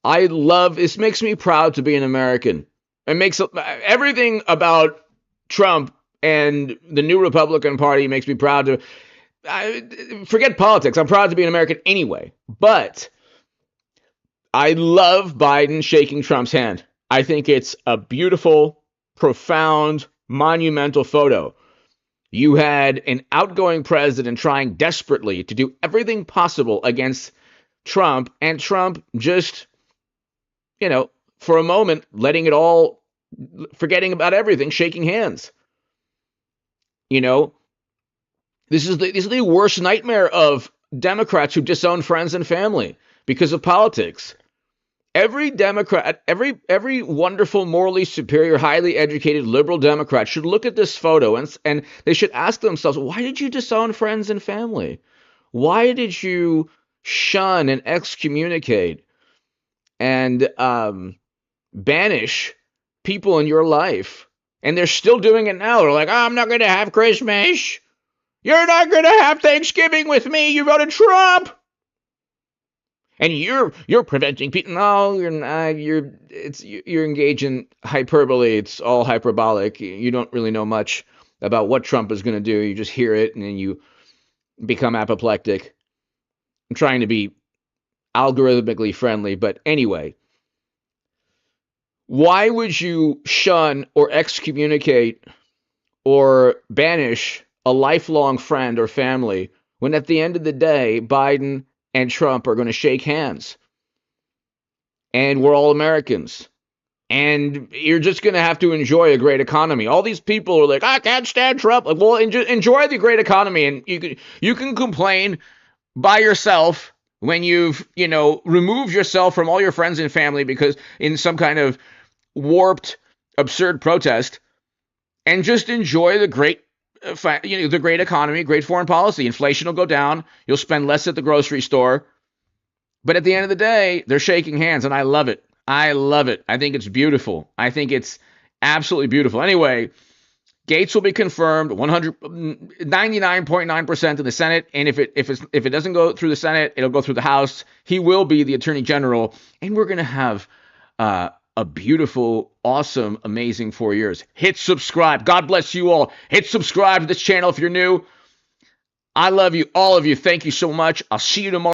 this makes me proud to be an American. It makes everything about Trump and the new Republican Party makes me proud to. Forget politics. I'm proud to be an American anyway. But I love Biden shaking Trump's hand. I think it's a beautiful, profound, monumental photo. You had an outgoing president trying desperately to do everything possible against Trump, and Trump just, for a moment, letting it all, forgetting about everything, shaking hands. This is the worst nightmare of Democrats who disown friends and family because of politics. Every Democrat, every wonderful, morally superior, highly educated liberal Democrat should look at this photo and they should ask themselves, why did you disown friends and family? Why did you shun and excommunicate and banish people in your life? And they're still doing it now. They're like, I'm not going to have Christmas. You're not going to have Thanksgiving with me. You voted Trump. And you're preventing people. No, you're not. You're engaged in hyperbole. It's all hyperbolic. You don't really know much about what Trump is going to do. You just hear it and then you become apoplectic. I'm trying to be algorithmically friendly, but anyway. Why would you shun or excommunicate or banish a lifelong friend or family when at the end of the day, Biden and Trump are going to shake hands? And we're all Americans. And you're just going to have to enjoy a great economy. All these people are like, I can't stand Trump. Like, well, enjoy the great economy. And you can complain by yourself when you've, removed yourself from all your friends and family because in some kind of warped, absurd protest, and just enjoy the great economy, great foreign policy. Inflation will go down. You'll spend less at the grocery store. But at the end of the day, they're shaking hands, and I love it. I love it. I think it's beautiful. I think it's absolutely beautiful. Anyway, Gaetz will be confirmed 99.9% in the Senate, and if it doesn't go through the Senate, it'll go through the House. He will be the Attorney General, and we're going to have a beautiful, awesome, amazing 4 years. Hit subscribe. God bless you all. Hit subscribe to this channel if you're new. I love you, all of you. Thank you so much. I'll see you tomorrow.